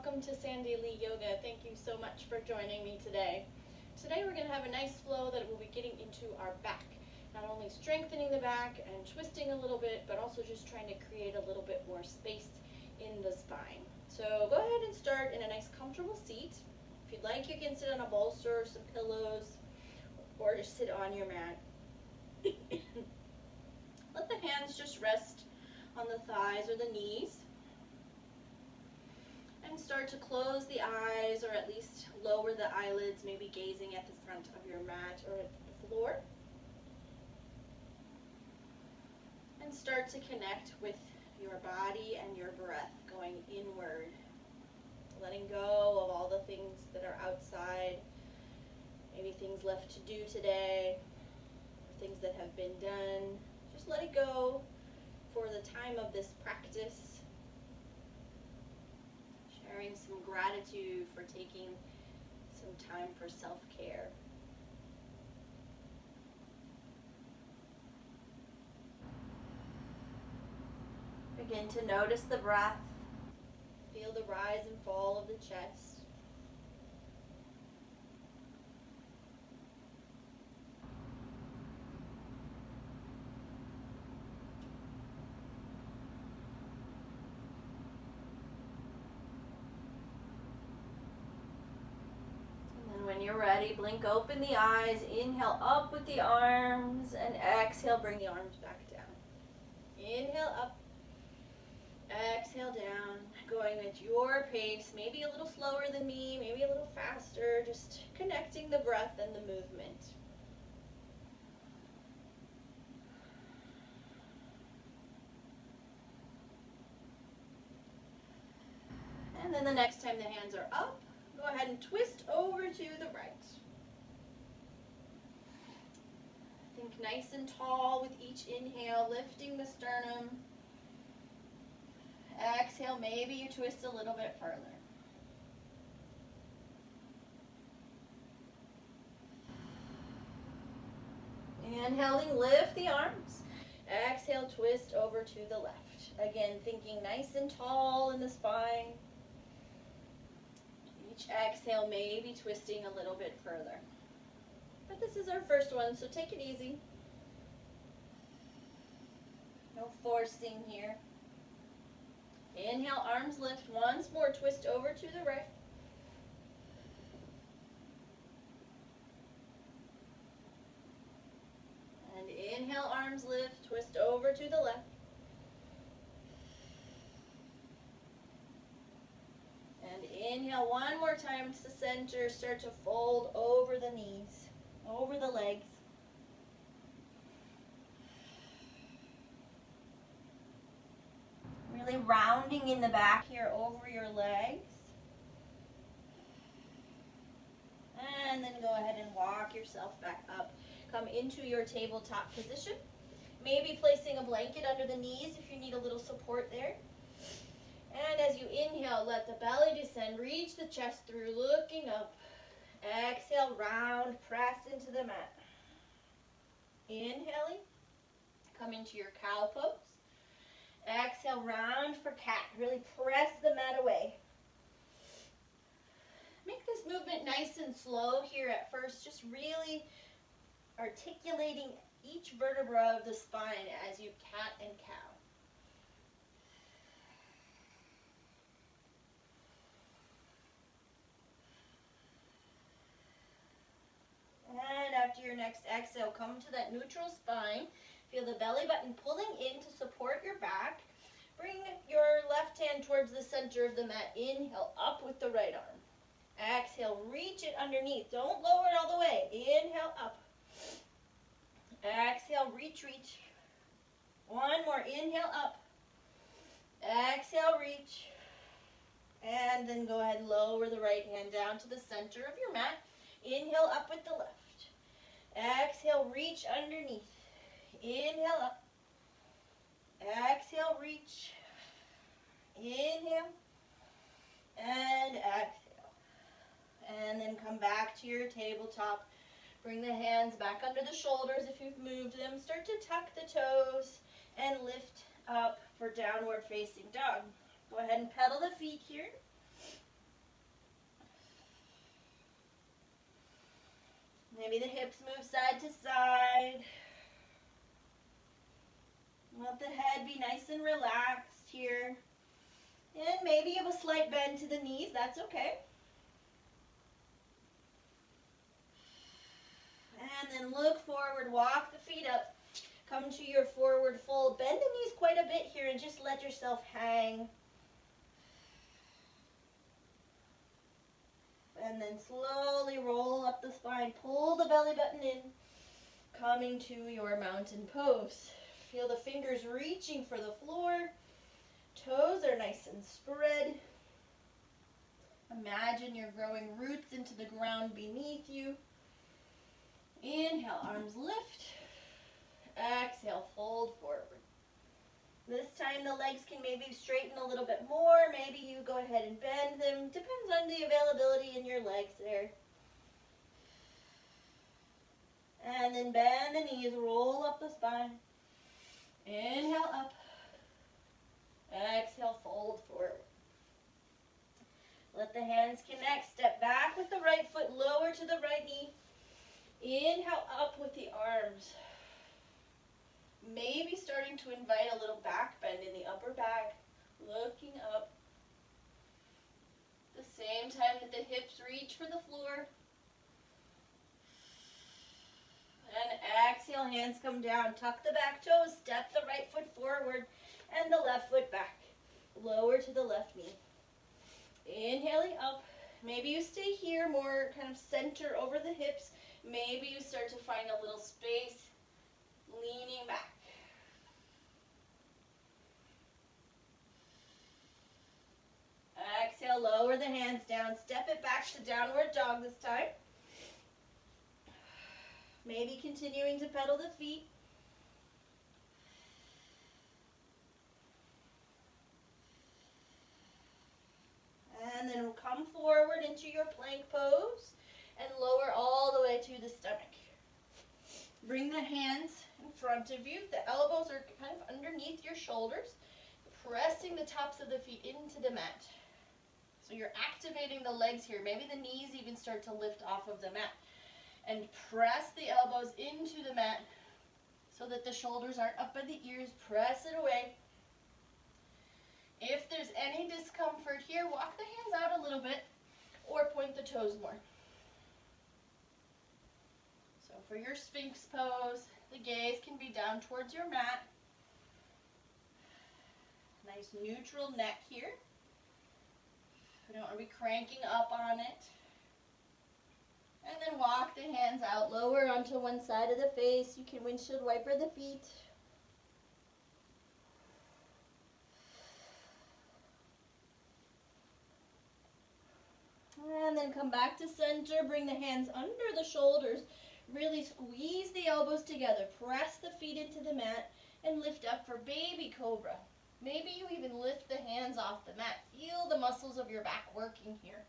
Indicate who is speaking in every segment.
Speaker 1: welcome to Sandy Lee Yoga. Thank you so much for joining me today. Today we're going to have a nice flow that will be getting into our back. Not only strengthening the back and twisting a little bit, but also just trying to create a little bit more space in the spine. So go ahead and start in a nice comfortable seat. If you'd like, you can sit on a bolster or some pillows, or just sit on your mat. Let the hands just rest on the thighs or the knees. And start to close the eyes, or at least lower the eyelids, maybe gazing at the front of your mat or at the floor. And start to connect with your body and your breath, going inward. Letting go of all the things that are outside, maybe things left to do today, or things that have been done. Just let it go for the time of this practice. Sharing some gratitude for taking some time for self-care. Begin to notice the breath. Feel the rise and fall of the chest. When you're ready, blink open the eyes, inhale up with the arms, and exhale, bring the arms back down. Inhale up, exhale down, going at your pace, maybe a little slower than me, maybe a little faster, just connecting the breath and the movement. And then the next time the hands are up, go ahead and twist over to the right. Think nice and tall with each inhale, lifting the sternum. Exhale, maybe you twist a little bit further. Inhaling, lift the arms. Exhale, twist over to the left. Again, thinking nice and tall in the spine. Each exhale, maybe twisting a little bit further. But this is our first one, so take it easy. No forcing here. Inhale, arms lift. Once more, twist over to the right. And inhale, arms lift. Twist over to the left. And inhale one more time to center. Start to fold over the knees, over the legs. Really rounding in the back here over your legs. And then go ahead and walk yourself back up. Come into your tabletop position. Maybe placing a blanket under the knees if you need a little support there. And as you inhale, let the belly descend. Reach the chest through, looking up. Exhale, round, press into the mat. Inhaling, come into your cow pose. Exhale, round for cat. Really press the mat away. Make this movement nice and slow here at first, just really articulating each vertebra of the spine as you cat and cow. And after your next exhale, come to that neutral spine. Feel the belly button pulling in to support your back. Bring your left hand towards the center of the mat. Inhale, up with the right arm. Exhale, reach it underneath. Don't lower it all the way. Inhale, up. Exhale, reach, reach. One more. Inhale, up. Exhale, reach. And then go ahead and lower the right hand down to the center of your mat. Inhale, up with the left. Exhale, reach underneath. Inhale, up. Exhale, reach. Inhale. And exhale. And then come back to your tabletop. Bring the hands back under the shoulders if you've moved them. Start to tuck the toes and lift up for downward facing dog. Go ahead and pedal the feet here. Maybe the hips move side to side. Let the head be nice and relaxed here. And maybe you have a slight bend to the knees, that's okay. And then look forward, walk the feet up. Come to your forward fold. Bend the knees quite a bit here and just let yourself hang. And then slowly roll up the spine. Pull the belly button in. Coming to your mountain pose. Feel the fingers reaching for the floor. Toes are nice and spread. Imagine you're growing roots into the ground beneath you. Inhale, arms lift. Exhale, fold forward. This time the legs can maybe straighten a little bit more. Maybe you go ahead and bend them. Depends on the availability in your legs there. And then bend the knees, roll up the spine. Inhale up. Exhale, fold forward. Let the hands connect. Step back with the right foot, lower to the right knee. Inhale up with the arms. Maybe starting to invite a little back bend in the upper back. Looking up. The same time that the hips reach for the floor. And exhale, hands come down. Tuck the back toes, step the right foot forward and the left foot back. Lower to the left knee. Inhaling up. Maybe you stay here, more kind of center over the hips. Maybe you start to find a little space, leaning back. Exhale, lower the hands down. Step it back to downward dog this time. Maybe continuing to pedal the feet. And then come forward into your plank pose and lower all the way to the stomach. Bring the hands in front of you. The elbows are kind of underneath your shoulders, pressing the tops of the feet into the mat. So you're activating the legs here. Maybe the knees even start to lift off of the mat. And press the elbows into the mat so that the shoulders aren't up by the ears. Press it away. If there's any discomfort here, walk the hands out a little bit or point the toes more. So for your Sphinx pose, the gaze can be down towards your mat. Nice neutral neck here. We don't want to be cranking up on it. And then walk the hands out, lower onto one side of the face. You can windshield wiper the feet. And then come back to center, bring the hands under the shoulders. Really squeeze the elbows together, press the feet into the mat, and lift up for baby cobra. Maybe you even lift the hands off the mat. Feel the muscles of your back working here.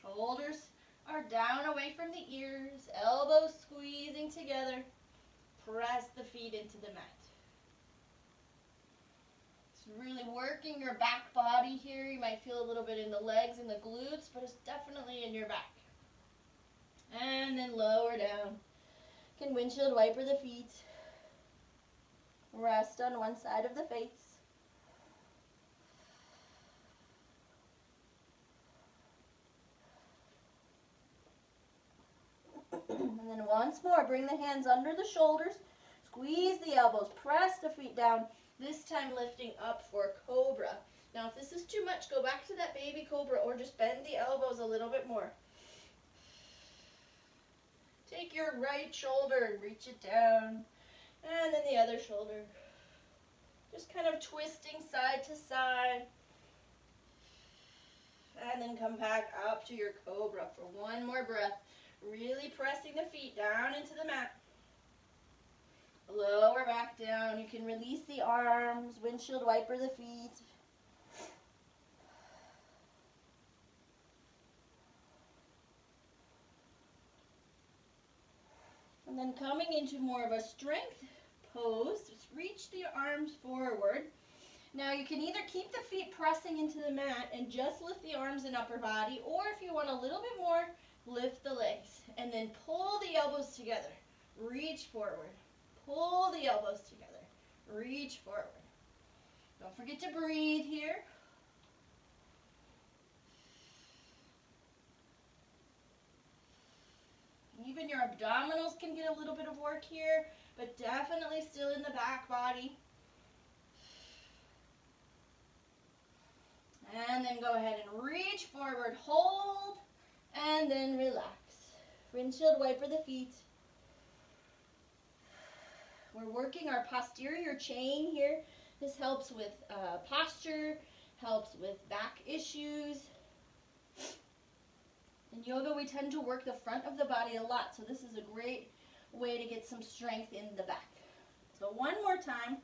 Speaker 1: Shoulders are down away from the ears, elbows squeezing together. Press the feet into the mat. It's really working your back body here. You might feel a little bit in the legs and the glutes, but it's definitely in your back. And then lower down. You can windshield wiper the feet. Rest on one side of the face. And then once more, bring the hands under the shoulders, squeeze the elbows, press the feet down, this time lifting up for cobra. Now if this is too much, go back to that baby cobra or just bend the elbows a little bit more. Take your right shoulder and reach it down, and then the other shoulder. Just kind of twisting side to side. And then come back up to your cobra for one more breath. Really pressing the feet down into the mat. Lower back down. You can release the arms, windshield wiper the feet. And then coming into more of a strength pose, just reach the arms forward. Now you can either keep the feet pressing into the mat and just lift the arms and upper body, or if you want a little bit more, lift the legs and then pull the elbows together. Reach forward. Pull the elbows together. Reach forward. Don't forget to breathe here. Even your abdominals can get a little bit of work here, but definitely still in the back body. And then go ahead and reach forward, hold, and then relax. Windshield wiper the feet. We're working our posterior chain here. This helps with posture, helps with back issues. In yoga, we tend to work the front of the body a lot, so this is a great way to get some strength in the back. So one more time,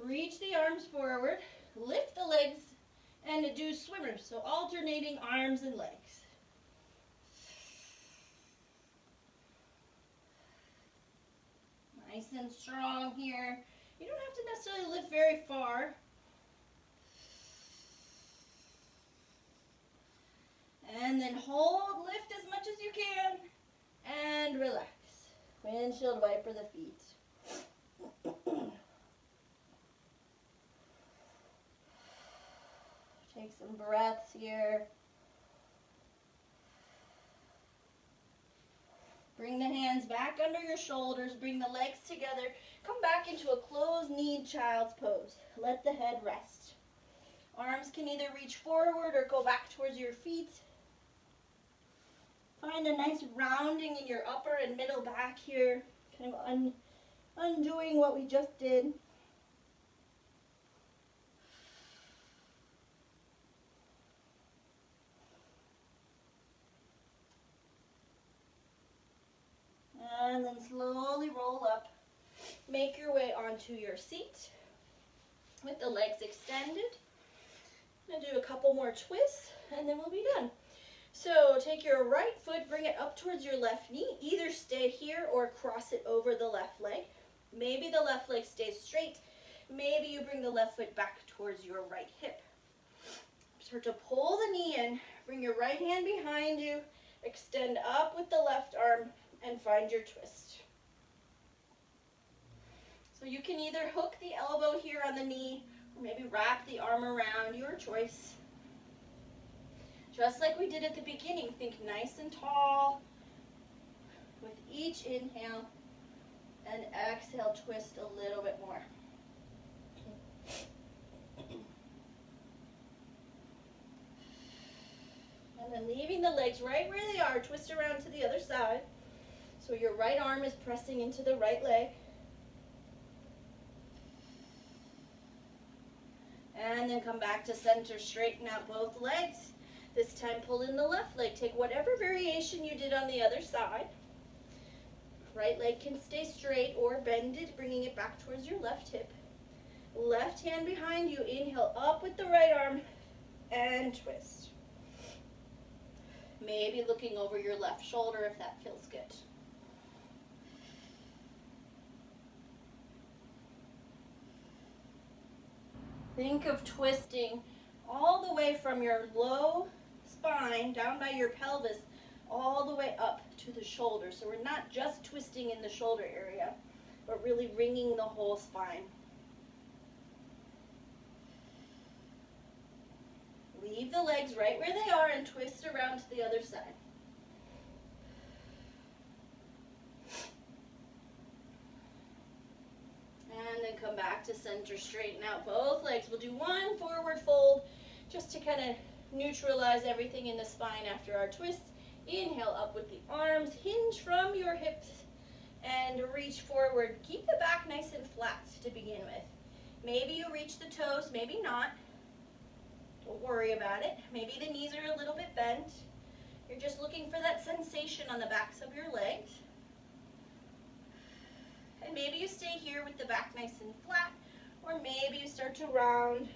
Speaker 1: reach the arms forward, lift the legs, and do swimmers, so alternating arms and legs. Nice and strong here. You don't have to necessarily lift very far. And then hold, lift as much as you can, and relax. Windshield wiper the feet. Take some breaths here. Bring the hands back under your shoulders, bring the legs together. Come back into a closed-kneed child's pose. Let the head rest. Arms can either reach forward or go back towards your feet. Find a nice rounding in your upper and middle back here, kind of undoing what we just did. And then slowly roll up. Make your way onto your seat with the legs extended. I'm going to do a couple more twists and then we'll be done. So take your right foot, bring it up towards your left knee. Either stay here or cross it over the left leg. Maybe the left leg stays straight. Maybe you bring the left foot back towards your right hip. Start to pull the knee in. Bring your right hand behind you. Extend up with the left arm and find your twist. So you can either hook the elbow here on the knee or maybe wrap the arm around, your choice. Just like we did at the beginning, think nice and tall. With each inhale and exhale, twist a little bit more. And then leaving the legs right where they are, twist around to the other side. So your right arm is pressing into the right leg. And then come back to center, straighten out both legs. This time pull in the left leg. Take whatever variation you did on the other side. Right leg can stay straight or bend it, bringing it back towards your left hip. Left hand behind you, inhale up with the right arm and twist. Maybe looking over your left shoulder if that feels good. Think of twisting all the way from your low spine down by your pelvis all the way up to the shoulder. So we're not just twisting in the shoulder area, but really wringing the whole spine. Leave the legs right where they are and twist around to the other side. And then come back to center, straighten out both legs. We'll do one forward fold just to kind of neutralize everything in the spine after our twists. Inhale up with the arms, hinge from your hips and reach forward. Keep the back nice and flat to begin with. Maybe you reach the toes, maybe not. Don't worry about it. Maybe the knees are a little bit bent. You're just looking for that sensation on the backs of your legs. And maybe you stay here with the back nice and flat, or maybe you start to round,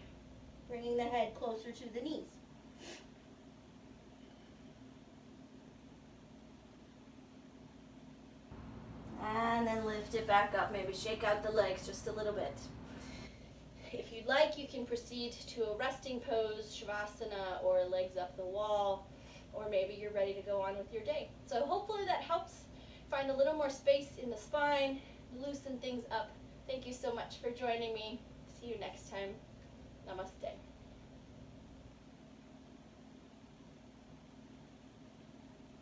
Speaker 1: bringing the head closer to the knees. And then lift it back up. Maybe shake out the legs just a little bit. If you'd like, you can proceed to a resting pose, Shavasana, or legs up the wall, or maybe you're ready to go on with your day. So hopefully that helps find a little more space in the spine, loosen things up. Thank you so much for joining me. See you next time. Namaste.